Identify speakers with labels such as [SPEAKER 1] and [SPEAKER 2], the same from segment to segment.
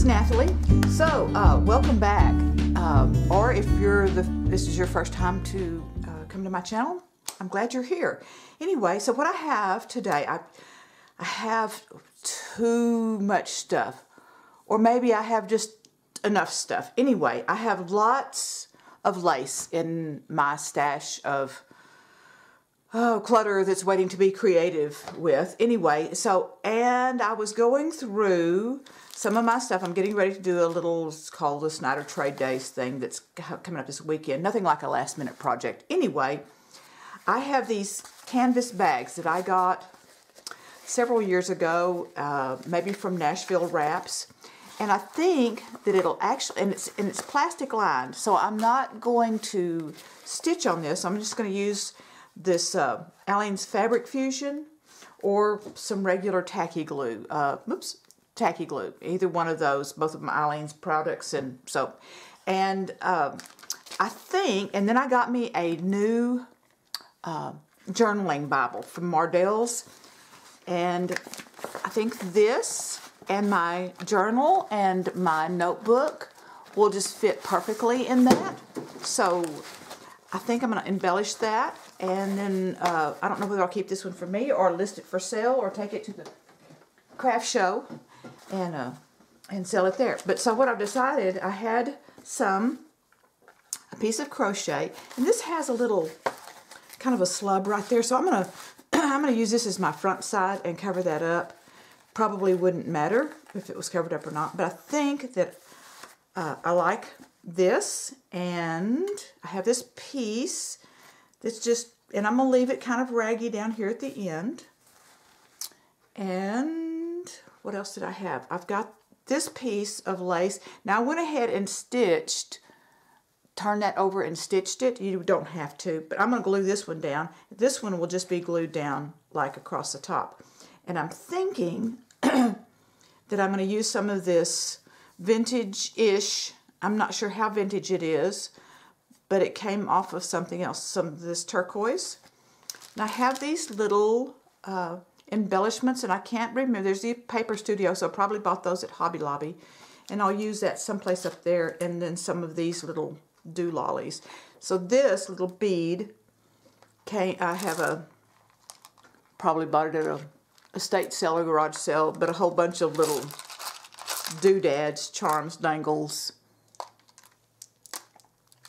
[SPEAKER 1] Natalie. So, welcome back. Or if this is your first time to come to my channel, I'm glad you're here. Anyway, so what I have today, I have too much stuff, or maybe I have just enough stuff. Anyway, I have lots of lace in my stash of clutter that's waiting to be creative with. Anyway, and I was going through some of my stuff. I'm getting ready to do a little, it's called the Snyder Trade Days thing that's coming up this weekend. Nothing like a last minute project. Anyway, I have these canvas bags that I got several years ago, maybe from Nashville Wraps. And I think that it'll actually, and it's plastic lined, so I'm not going to stitch on this. I'm just going to use this Aleene's Fabric Fusion or some regular tacky glue. Tacky glue. Either one of those, both of my Aleene's products. And so, and I think, and then I got me a new journaling Bible from Mardell's. And I think this and my journal and my notebook will just fit perfectly in that. So I think I'm going to embellish that. And then I don't know whether I'll keep this one for me or list it for sale or take it to the craft show and sell it there. But so what I've decided, I had a piece of crochet, and this has a little kind of a slub right there. So I'm gonna use this as my front side and cover that up. Probably wouldn't matter if it was covered up or not, but I think that I like this, and I have this piece that's just, and I'm gonna leave it kind of raggy down here at the end. And what else did I have? I've got this piece of lace. Now I went ahead and turned that over and stitched it. You don't have to, but I'm going to glue this one down. This one will just be glued down like across the top. And I'm thinking that I'm going to use some of this vintage-ish. I'm not sure how vintage it is, but it came off of something else, some of this turquoise. And I have these little embellishments, and I can't remember. There's the Paper Studio, so I probably bought those at Hobby Lobby, and I'll use that someplace up there, and then some of these little doolollies. So this little bead I have probably bought it at a estate sale or garage sale, but a whole bunch of little doodads, charms, dangles.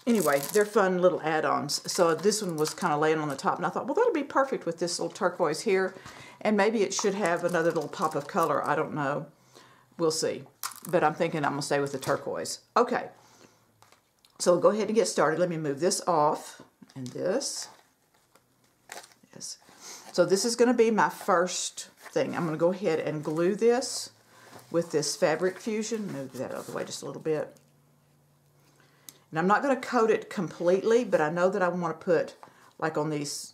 [SPEAKER 1] Anyway, they're fun little add-ons. So this one was kind of laying on the top, and I thought, well, that'll be perfect with this little turquoise here. And maybe it should have another little pop of color. I don't know. We'll see. But I'm thinking I'm going to stay with the turquoise. Okay. So we'll go ahead and get started. Let me move this off. And this. Yes. So this is going to be my first thing. I'm going to go ahead and glue this with this Fabric Fusion. Move that out of the way just a little bit. And I'm not going to coat it completely, but I know that I want to put, like on these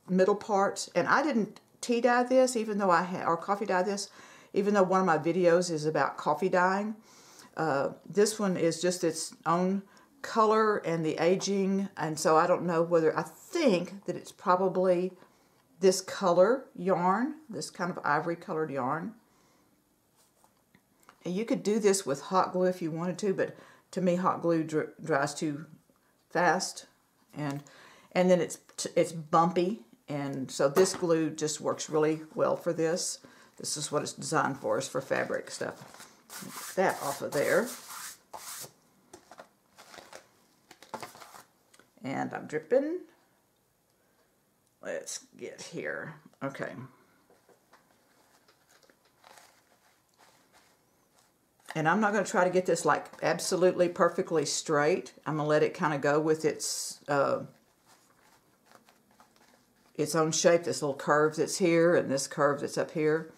[SPEAKER 1] middle parts, and I didn't tea dye this, even though or coffee dye this, even though one of my videos is about coffee dyeing. This one is just its own color and the aging, and so I don't know whether, I think that it's probably this color yarn, this kind of ivory colored yarn. And you could do this with hot glue if you wanted to, but to me hot glue dries too fast, and then it's bumpy. And so this glue just works really well for this. This is what it's designed for, is for fabric stuff. Get that off of there. And I'm dripping. Let's get here. Okay. And I'm not going to try to get this like absolutely perfectly straight. I'm going to let it kind of go with its own shape, this little curve that's here and this curve that's up here.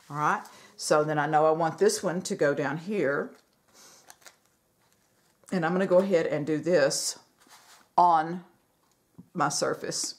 [SPEAKER 1] All right, so then I know I want this one to go down here. And I'm going to go ahead and do this on my surface.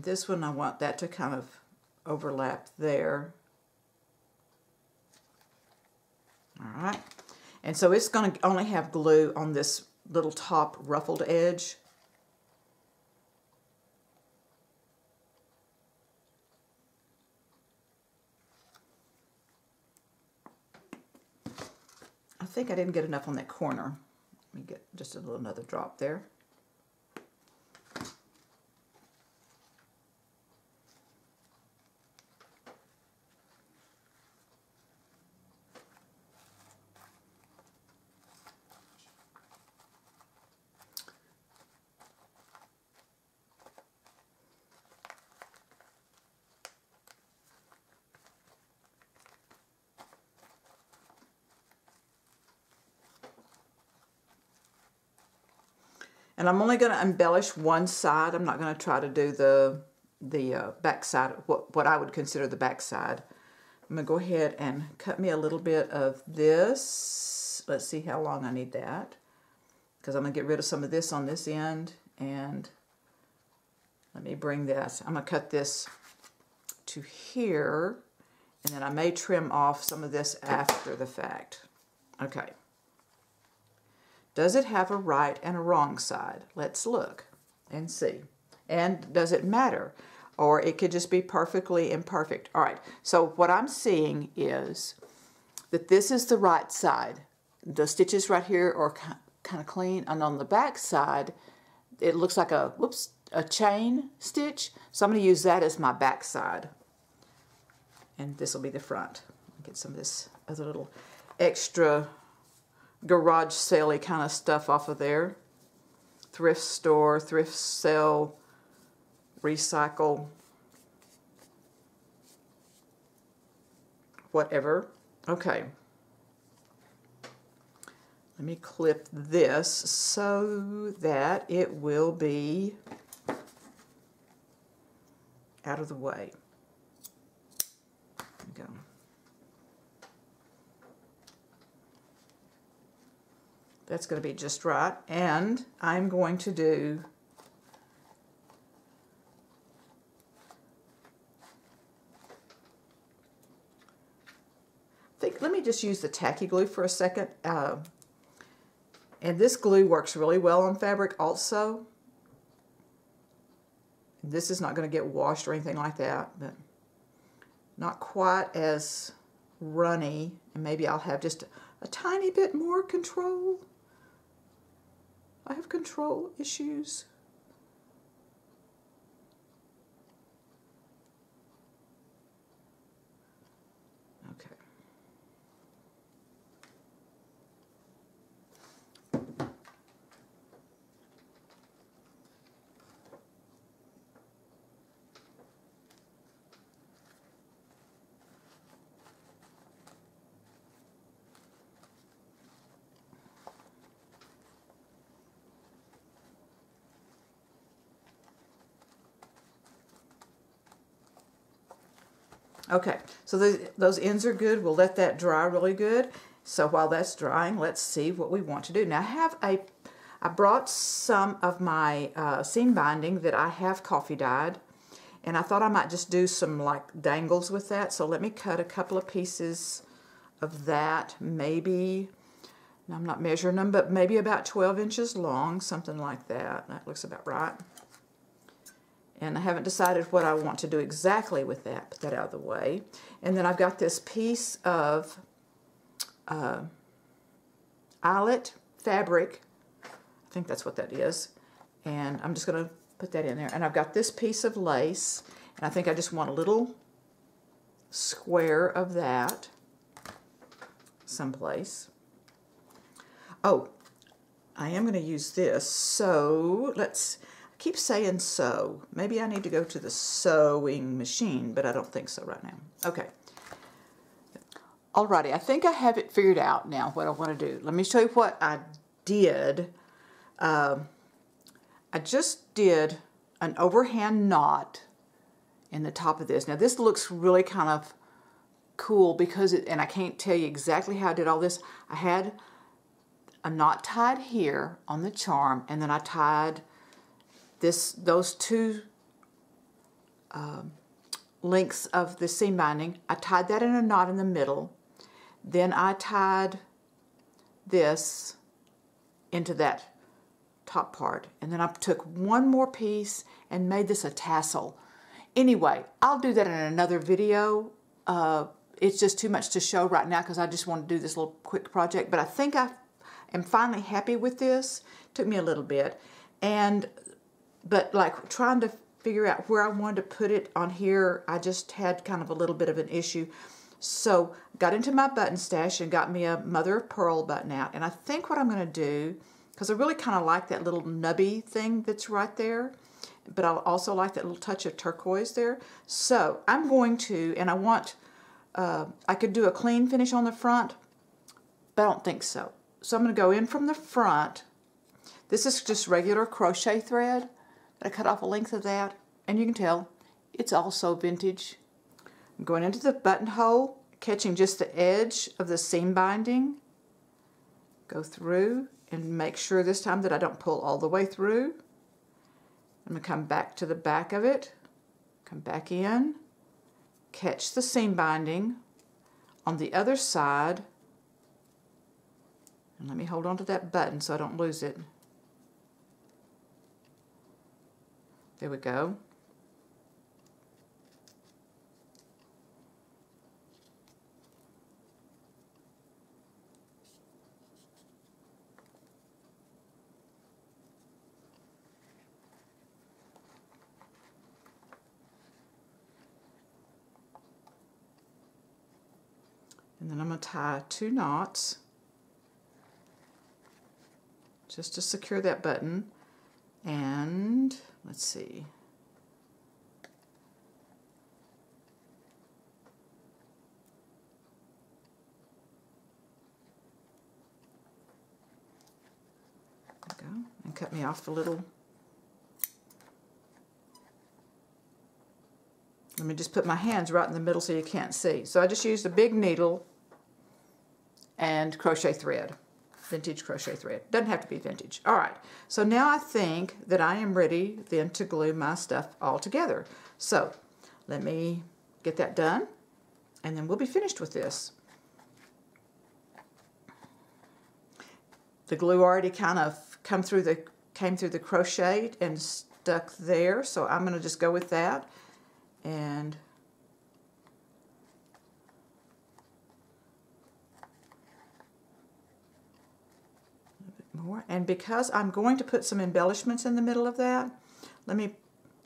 [SPEAKER 1] this one I want that to kind of overlap there. All right, and so it's going to only have glue on this little top ruffled edge. I think I didn't get enough on that corner. Let me get just another drop there. And I'm only going to embellish one side. I'm not going to try to do the back side, what I would consider the back side. I'm going to go ahead and cut me a little bit of this. Let's see how long I need that, because I'm going to get rid of some of this on this end. And let me bring this. I'm going to cut this to here, and then I may trim off some of this after the fact. Okay. Does it have a right and a wrong side? Let's look and see. And does it matter? Or it could just be perfectly imperfect. All right, so what I'm seeing is that this is the right side. The stitches right here are kind of clean, and on the back side, it looks like a chain stitch. So I'm going to use that as my back side. And this will be the front. Get some of this other little extra garage sale-y kind of stuff off of there. Thrift store, thrift sale, recycle, whatever. Okay. Let me clip this so that it will be out of the way. There we go. That's going to be just right. And I'm going to do let me just use the tacky glue for a second. And this glue works really well on fabric also. This is not going to get washed or anything like that, but not quite as runny. And maybe I'll have just a tiny bit more control. I have control issues. Okay. Okay, so those ends are good. We'll let that dry really good. So while that's drying, let's see what we want to do. Now I brought some of my seam binding that I have coffee dyed, and I thought I might just do some like dangles with that. So let me cut a couple of pieces of that, maybe, I'm not measuring them, but maybe about 12 inches long, something like that. That looks about right. And I haven't decided what I want to do exactly with that. Put that out of the way. And then I've got this piece of eyelet fabric. I think that's what that is. And I'm just going to put that in there. And I've got this piece of lace. And I think I just want a little square of that someplace. Oh, I am going to use this. So let's... keep saying sew. Maybe I need to go to the sewing machine, but I don't think so right now. Okay. Alrighty, I think I have it figured out now what I want to do. Let me show you what I did. I just did an overhand knot in the top of this. Now this looks really kind of cool because and I can't tell you exactly how I did all this. I had a knot tied here on the charm, and then I tied those two lengths of the seam binding. I tied that in a knot in the middle. Then I tied this into that top part. And then I took one more piece and made this a tassel. Anyway, I'll do that in another video. It's just too much to show right now because I just want to do this little quick project. But I think I am finally happy with this. It took me a little bit. But like trying to figure out where I wanted to put it on here, I just had kind of a little bit of an issue. So got into my button stash and got me a mother of pearl button out. And I think what I'm going to do, because I really kind of like that little nubby thing that's right there, but I also like that little touch of turquoise there. So I'm going to, and I want, I could do a clean finish on the front, but I don't think so. So I'm going to go in from the front. This is just regular crochet thread. I cut off a length of that, and you can tell it's also vintage. I'm going into the buttonhole, catching just the edge of the seam binding. Go through and make sure this time that I don't pull all the way through. I'm going to come back to the back of it, come back in, catch the seam binding on the other side, and let me hold on to that button so I don't lose it. There we go. And then I'm going to tie 2 knots just to secure that button. And let's see. There we go. And cut me off a little. Let me just put my hands right in the middle so you can't see. So I just used a big needle and crochet thread. Vintage crochet thread. Doesn't have to be vintage. All right. So now I think that I am ready then to glue my stuff all together. So let me get that done and then we'll be finished with this. The glue already kind of came through the crochet and stuck there. So I'm going to just go with that and more. And because I'm going to put some embellishments in the middle of that, I'm going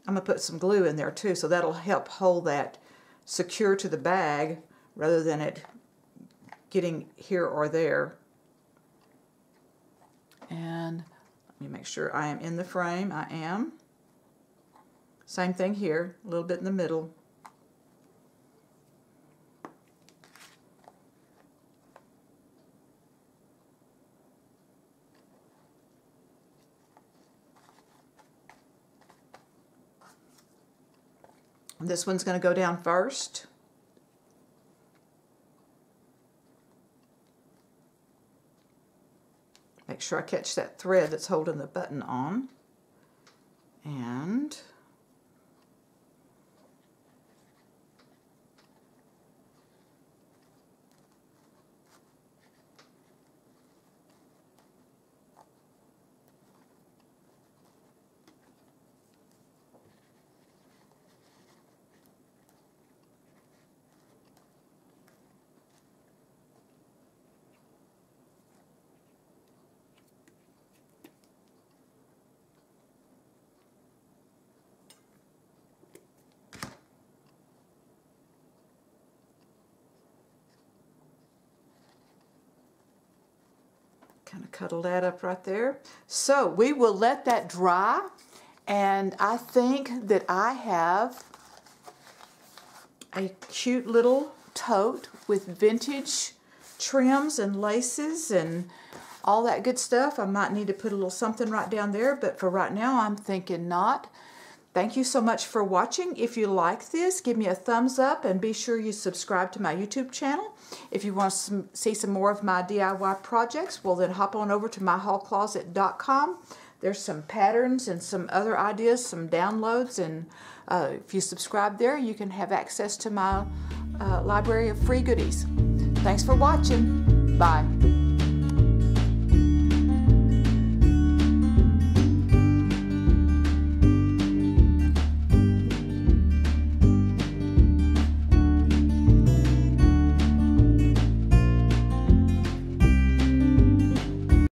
[SPEAKER 1] to put some glue in there too, so that'll help hold that secure to the bag rather than it getting here or there. And let me make sure I am in the frame. I am. Same thing here, a little bit in the middle. This one's going to go down first. Make sure I catch that thread that's holding the button on. And kind of cuddle that up right there. So we will let that dry, and I think that I have a cute little tote with vintage trims and laces and all that good stuff. I might need to put a little something right down there, but for right now I'm thinking not. Thank you so much for watching. If you like this, give me a thumbs up and be sure you subscribe to my YouTube channel. If you want to see some more of my DIY projects, well then hop on over to myhaulcloset.com. There's some patterns and some other ideas, some downloads, and if you subscribe there, you can have access to my library of free goodies. Thanks for watching. Bye.